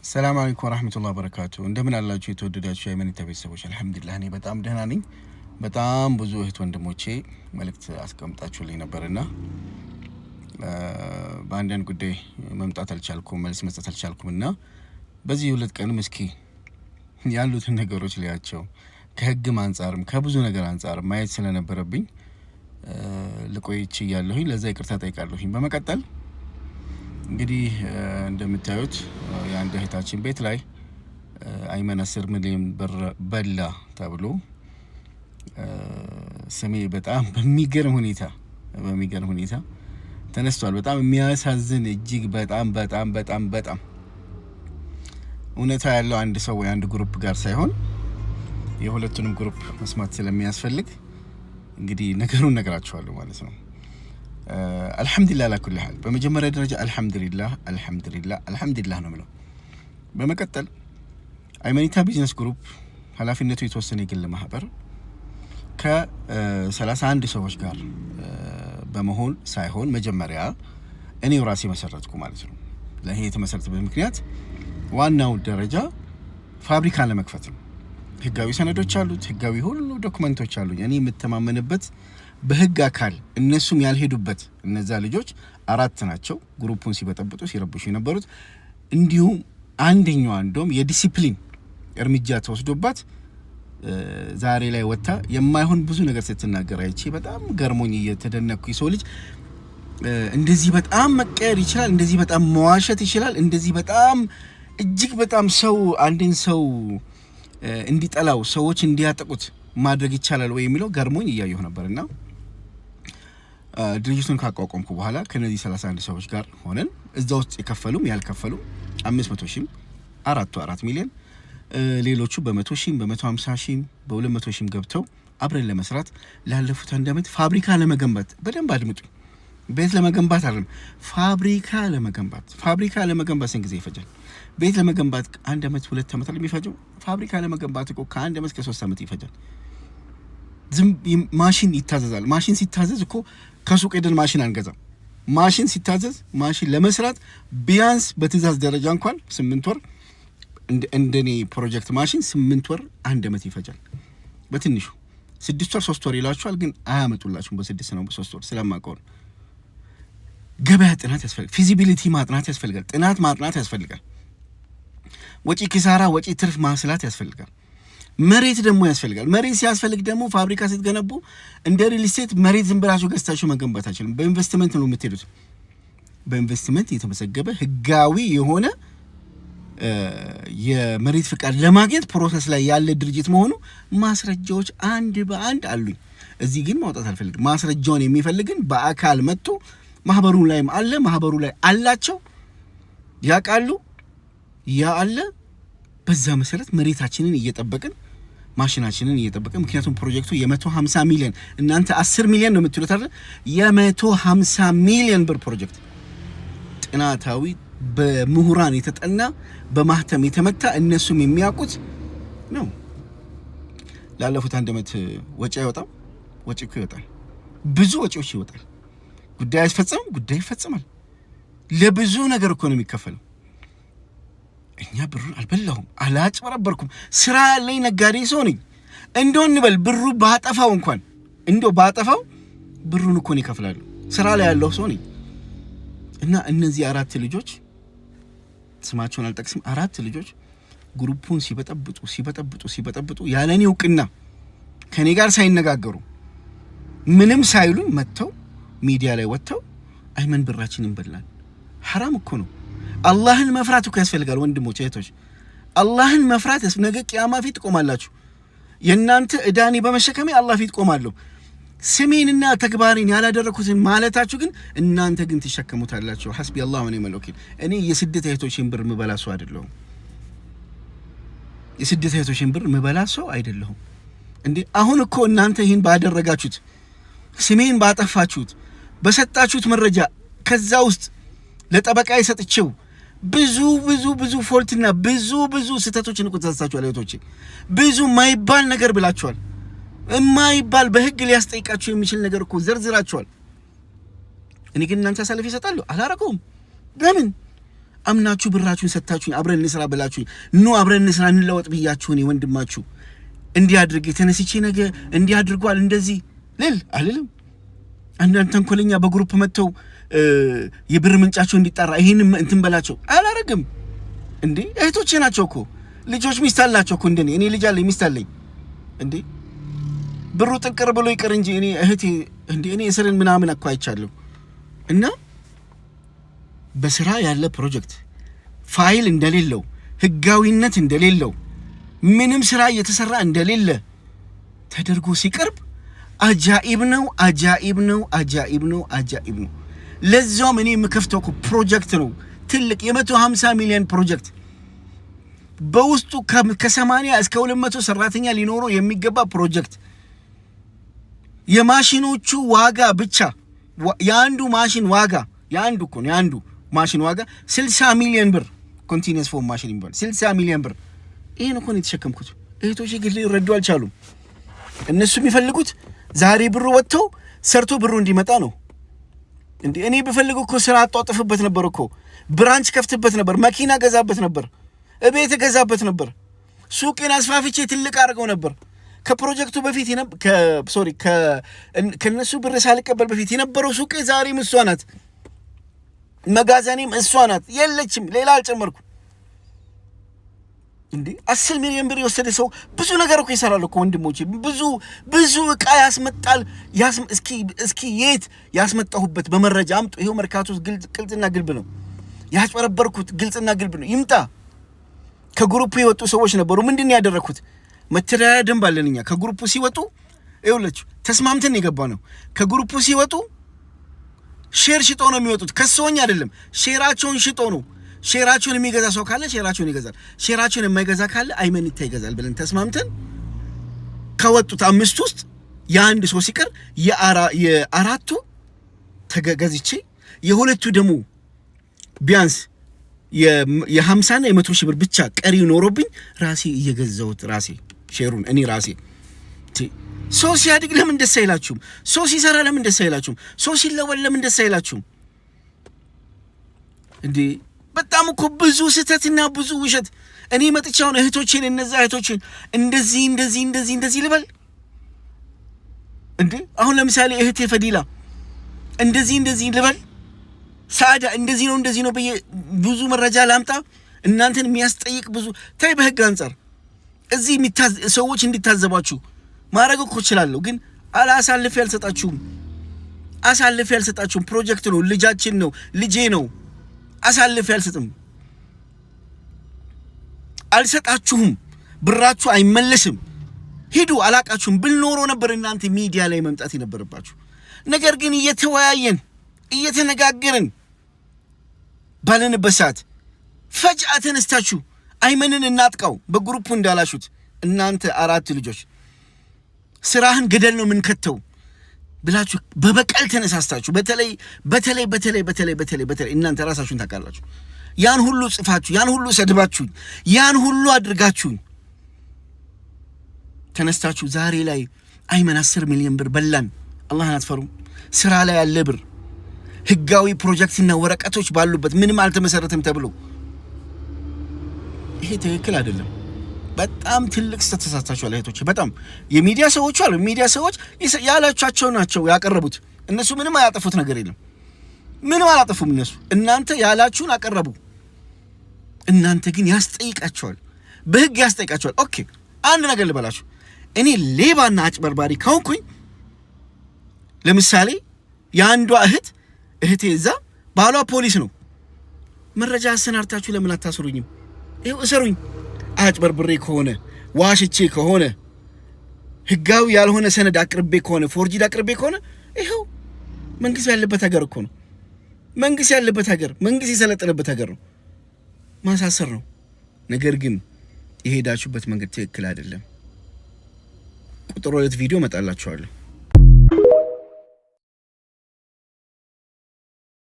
السلام عليكم ورحمة الله وبركاته. እንደምን አላችሁ የተወደዳችሁ የአይመኒታ ቤተሰቦች? አልহামዱሊላህ እኔ በጣም ደህና ነኝ። በጣም ብዙ እህት ወንድሞቼ መልእክት አስቀምጣችሁልኝ ነበርና በአንዳንድ ጉዳይ መምጣት አልቻልኩም፣ መልስ መስጠት አልቻልኩምና በዚህ ሁለት ቀን እስኪ ያሉትን ነገሮች ሊያቸው ከህግም አንፃርም ከብዙ ነገር አንፃር ማየት ስለነበረብኝ ልቆይቼ ያለሁኝ ለዛ ይቅርታ ጠይቃለሁኝ። በመቀጠል እንግዲህ እንደምታዩት የአንድ እህታችን ቤት ላይ አይመን 10 ሚሊዮን ብር በላ ተብሎ ስሜ በጣም በሚገርም ሁኔታ ተነስቷል። በጣም የሚያሳዝን እጅግ በጣም እውነታ ያለው አንድ ሰው ወይ አንድ ግሩፕ ጋር ሳይሆን የሁለቱንም ግሩፕ መስማት ስለሚያስፈልግ እንግዲህ ነገሩን ነግራችኋለሁ ማለት ነው። አልহামዱሊላህ ለኩል ሐል በመጀመሪያ ደረጃ አልহামዱሊላህ ነው ማለት። በመቀጠል አይመኒታ ቢዝነስ ግሩፕ ኃላፊነቱ የተወሰነ የግል ማህበር ከ31 ሰዎች ጋር በመሆን ሳይሆን መጀመሪያ እኔው ራሴ መሰረትኩ ማለት ነው። ለዚህ የተመሰረተበት ምክንያት ዋናው ደረጃ ፋብሪካ ለመክፈት ነው። ህጋዊ ሰነዶች አሉት፣ ህጋዊ ሁሉ ዶክመንቶች አሉኝ። እኔ የምተማመንበት በህግ አካል እነሱም ያልሄዱበት እነዛ ልጆች 4 ናቸው። ግሩፑን ሲበጠብጡ ሲረብሹ የነበሩት እንዲሁም አንደኛው አንዶም የዲሲፕሊን እርምጃ ተወስዶባት ዛሬ ላይ ወጣ የማይሆን ብዙ ነገር ስትናገር አይቼ በጣም ገርሞኝ እየተደነኩ ይሰው ልጅ እንደዚህ በጣም መቀየር ይችላል፣ እንደዚህ በጣም መዋሸት ይችላል፣ እንደዚህ በጣም እጅግ በጣም ሰው አንድን ሰው እንዲጠላው ሰዎች እንዲያጠቁት ማድረግ ይቻላል ወይ የሚለው ገርሞኝ እያየሁ ነበርና ድርጅቱን ካቋቋምኩ በኋላ ከነዚህ 31 ሰዎች ጋር ሆነን እዛ ውስጥ የከፈሉም ያልከፈሉም 500 ሺህ 4 ሚሊዮን ሌሎቹ በ100 ሺህ በ150 ሺህ በ200 ሺህ ገብተው አብረን ለመስራት ላለፉት አንድ አመት ፋብሪካ ለመገንባት በደንብ አድምጡ። ቤት ለመገንባት አይደለም ፋብሪካ ለመገንባት ስንት ጊዜ ይፈጃል? ቤት ለመገንባት 1 አመት 2 አመት ለሚፈጀው ፋብሪካ ለመገንባት እኮ ከ1 አመት ከ3 አመት ይፈጃል። ዝም ማሽን ይታዘዛል። ማሽን ሲታዘዝ እኮ ከሱቅ ሄደን ማሽን አንገዛም። ማሽን ሲታዘዝ ማሽን ለመስራት ቢያንስ በትዕዛዝ ደረጃ እንኳን 8 ወር እንደኔ ፕሮጀክት ማሽን 8 ወር 1 አመት ይፈጃል። በትንሹ 6 ወር 3 ወር ይላችኋል፣ ግን አያመጡላችሁም። በ6 ነው በ3 ወር ስለማቀው ገበያ ጥናት ያስፈልጋል። ፊዚቢሊቲ ማጥናት ያስፈልጋል። ጥናት ማጥናት ያስፈልጋል። ወጪ ኪሳራ ወጪ ትርፍ ማስላት ያስፈልጋል። መሬት ደግሞ ያስፈልጋል። መሬት ሲያስፈልግ ደግሞ ፋብሪካ ስትገነቡ እንደ ሪል ስቴት መሬት ዝም ብላችሁ ገዝታችሁ መገንባት አይችልም። በኢንቨስትመንት ነው የምትሄዱት። በኢንቨስትመንት የተመዘገበ ህጋዊ የሆነ የመሬት ፍቃድ ለማግኘት ፕሮሰስ ላይ ያለ ድርጅት መሆኑ ማስረጃዎች አንድ በአንድ አሉኝ። እዚህ ግን ማውጣት አልፈልግም። ማስረጃውን የሚፈልግን በአካል መጥቶ ማህበሩ ላይም አለ፣ ማህበሩ ላይ አላቸው ያቃሉ ያ አለ። በዛ መሰረት መሬታችንን እየጠበቅን ማሽናችንን እየጠበቅን ምክንያቱም ፕሮጀክቱ የ150 ሚሊዮን እናንተ 10 ሚሊዮን ነው የምትሉት አይደል? የ150 ሚሊዮን ብር ፕሮጀክት ጥናታዊ በምሁራን የተጠና በማህተም የተመታ እነሱም የሚያውቁት ነው። ላለፉት 1 አመት ወጪ አይወጣም። ወጪ እኮ ይወጣል፣ ብዙ ወጪዎች ይወጣል። ጉዳይ ይፈጸማል። ለብዙ ነገር እኮ ነው የሚከፈለው። እኛ ብሩን አልበላሁም፣ አላጭበረበርኩም። ስራ ያለኝ ነጋዴ ሰው ነኝ። እንደው እንበል ብሩ ባጠፋው እንኳን ባጠፋው ብሩን እኮ ነው ይከፍላሉ። ስራ ላይ ያለው ሰው ነኝ። እና እነዚህ 4 ልጆች ስማቸውን አልጠቅስም፣ 4 ልጆች ግሩፑን ሲበጠብጡ ያለኔ እውቅና ከኔ ጋር ሳይነጋገሩ ምንም ሳይሉኝ መተው ሚዲያ ላይ ወጥተው አይመን ብራችንን በላን። حرام እኮ ነው። አላህን መፍራት እኮ ያስፈልጋል ወንድሞች እህቶች። አላህን መፍራት ነገ ቂያማ ፊት ቆማላችሁ። የናንተ እዳኒ በመሸከሜ አላህ ፊት ቆማለሁ። ስሜንና ተግባሪን ያላደረኩትን ማለታችሁ ግን እናንተ ግን ተሸከሙታላችሁ። ሐስቢ አላህ ወኒዕመል ወኪል። እኔ የስደት እህቶችን ብር ምበላ ሰው አይደለሁም። እንዴ አሁን እኮ እናንተ ይሄን ባደረጋችሁት ስሜን ባጠፋችሁት በሰጣችሁት መረጃ ከዛ ውስጥ ለጠበቃ ይሰጥቸው ብዙ ፎልትና ብዙ ስህተቶችን እኮ ተሳሳችኋል እህቶቼ። ብዙ ማይባል ነገር ብላችኋል። የማይባል በህግ ሊያስጠይቃችሁ የሚችል ነገር እኮ ዘርዝራችኋል። እኔ ግን እናንተ አሳልፌ እሰጣለሁ አላረገውም። ለምን አምናችሁ ብራችሁን ሰጣችሁኝ አብረን እንስራ ብላችሁኝ አብረን እንስራ እንለወጥ ብያችሁ እኔ ወንድማችሁ እንዲያድርግ ተነስቼ ነገ እንዲያድርጓል እንደዚህ አልልም። አንዳንድ ተንኮለኛ በግሩፕ መጥተው የብር ምንጫቸው እንዲጣራ ይሄን እንትን በላቸው አላረግም እንዴ። እህቶቼ ናቸው እኮ ልጆች ሚስት አላቸው እኮ እንደኔ እኔ ልጅ አለኝ ሚስት አለኝ እንዴ። ብሩ ጥንቅር ብሎ ይቀር እንጂ እኔ እህቴ እንዴ እኔ እስርን ምናምን እኮ አይቻለሁ። እና በስራ ያለ ፕሮጀክት ፋይል እንደሌለው ህጋዊነት እንደሌለው ምንም ስራ እየተሰራ እንደሌለ ተደርጎ ሲቀርብ አጃኢብ ነው። ለዛውም እኔ የምከፍተው ፕሮጀክት ነው ትልቅ የ150 ሚሊዮን ፕሮጀክት በውስጡ ከ80 እስከ 200 ሰራተኛ ሊኖረው የሚገባ ፕሮጀክት የማሽኖቹ ዋጋ ብቻ የአንዱ ማሽን ዋጋ የአንዱ ማሽን ዋጋ 60 ሚሊዮን ብር ኮንቲኒየስ ፎም ማሽን ይባላል 60 ሚሊዮን ብር። ይሄን እኮ ነው የተሸከምኩት። እህቶቼ ግን ሊረዱ አልቻሉም። እነሱ የሚፈልጉት ዛሬ ብሩ ወጥተው ሰርቶ ብሩ እንዲመጣ ነው እንዴ። እኔ በፈልገው እኮ ስራ አጣጥፍበት ነበር እኮ ብራንች ከፍትበት ነበር፣ መኪና ገዛበት ነበር፣ እቤት ገዛበት ነበር፣ ሱቄን አስፋፍቼ ትልቅ አድርገው ነበር። ከፕሮጀክቱ በፊት ከነሱ ብር ሳልቀበል በፊት የነበረው ሱቄ ዛሬም እሷ ናት፣ መጋዘኔም እሷ ናት፣ የለችም፣ ሌላ አልጨመርኩም እንዴ። 10 ሚሊዮን ብር የወሰደ ሰው ብዙ ነገር እኮ ይሰራል እኮ ወንድሞቼ፣ ብዙ እቃ ያስመጣል። እስኪ የት ያስመጣሁበት በመረጃ አምጡ። ይሄው መርካቶ ግልጽና ግልብ ነው ያስጨረበርኩት፣ ግልጽና ግልብ ነው። ይምጣ። ከግሩፑ የወጡ ሰዎች ነበሩ። ምንድነው ያደረኩት? መተዳደሪያ ደንብ አለንኛ። ከግሩፑ ሲወጡ ይኸውላችሁ ተስማምተን የገባ ነው። ከግሩፑ ሲወጡ ሼር ሽጦ ነው የሚወጡት። ከሰውኛ አይደለም፣ ሼራቸውን ሽጦ ነው። ሼራቸውን የሚገዛ ሰው ካለ ሼራቸውን ይገዛል፣ ሼራቸውን የማይገዛ ካለ አይመኒታ ይገዛል ብለን ተስማምተን ከወጡት 5 ውስጥ የአንድ ሰው ሲቀር የአራቱ ተገዝቼ የሁለቱ ደግሞ ቢያንስ የ50 እና የ100 ሺህ ብር ብቻ ቀሪ ኖሮብኝ ራሴ እየገዛሁት ራሴ ሼሩን እኔ ራሴ። ሰው ሲያድግ ለምን ደስ አይላችሁም? ሰው ሲሰራ ለምን ደስ አይላችሁም? ሰው ሲለወጥ ለምን ደስ አይላችሁም እንዴ? በጣም እኮ ብዙ ስህተትና ብዙ ውሸት። እኔ መጥቻውን እህቶቼን እነዛ እህቶቼን እንደዚህ ልበል እንዴ? አሁን ለምሳሌ እህቴ ፈዲላ እንደዚህ ልበል፣ ሳዳ እንደዚህ ነው በየ ብዙ መረጃ ላምጣ እናንተን የሚያስጠይቅ ብዙ ታይ። በህግ አንፃር እዚህ ሰዎች እንዲታዘባችሁ ማድረግ እኮ እችላለሁ፣ ግን አሳልፌ አልሰጣችሁም። ፕሮጀክት ነው፣ ልጃችን ነው፣ ልጄ ነው። አሳልፌ አልሰጣችሁም። ብራችሁ አይመለስም። ሂዱ። አላቃችሁም ብል ኖሮ ነበር እናንተ ሚዲያ ላይ መምጣት የነበረባችሁ። ነገር ግን እየተነጋገርን ባለንበት ሰዓት ፈጅአ ተነስታችሁ አይመንን እናጥቃው በግሩፑ እንዳላሹት እናንተ 4 ልጆች ስራህን ገደል ነው ምን ከተው ብላችሁ በበቀል ተነሳስታችሁ በተለይ እናንተ ራሳችሁን ታውቃላችሁ። ያን ሁሉ ጽፋችሁ፣ ያን ሁሉ ሰድባችሁ፣ ያን ሁሉ አድርጋችሁ ተነስታችሁ ዛሬ ላይ አይመን 10 ሚሊዮን ብር በላን። አላህን አትፈሩም? ስራ ላይ ያለ ብር ህጋዊ ፕሮጀክትና ወረቀቶች ባሉበት ምንም አልተመሰረተም ተብሎ ይሄ ትክክል አይደለም። በጣም ትልቅ ተሳሳታችኋል እህቶቼ። በጣም የሚዲያ ሰዎች አሉ። ሚዲያ ሰዎች ያላቻቸው ናቸው ያቀረቡት። እነሱ ምንም አያጠፉት ነገር የለም። ምንም አላጠፉም እነሱ። እናንተ ያላችሁን አቀረቡ። እናንተ ግን ያስጠይቃቸዋል፣ በህግ ያስጠይቃቸዋል። ኦኬ አንድ ነገር ልበላችሁ። እኔ ሌባና አጭበርባሪ ካውኩኝ ለምሳሌ የአንዷ እህቴ እዛ ባሏ ፖሊስ ነው። መረጃ አሰናርታችሁ ለምን አታስሩኝም? ይኸው እሰሩኝ። አጭበርብሬ ከሆነ ዋሽቼ ከሆነ ህጋዊ ያልሆነ ሰነድ አቅርቤ ከሆነ ፎርጂድ አቅርቤ ከሆነ ይኸው መንግስት ያለበት ሀገር እኮ ነው። መንግስት ያለበት ሀገር፣ መንግስት የሰለጠነበት ሀገር ነው። ማሳሰር ነው። ነገር ግን የሄዳችሁበት መንገድ ትክክል አይደለም። ቁጥር 2 ቪዲዮ መጣላችኋለሁ።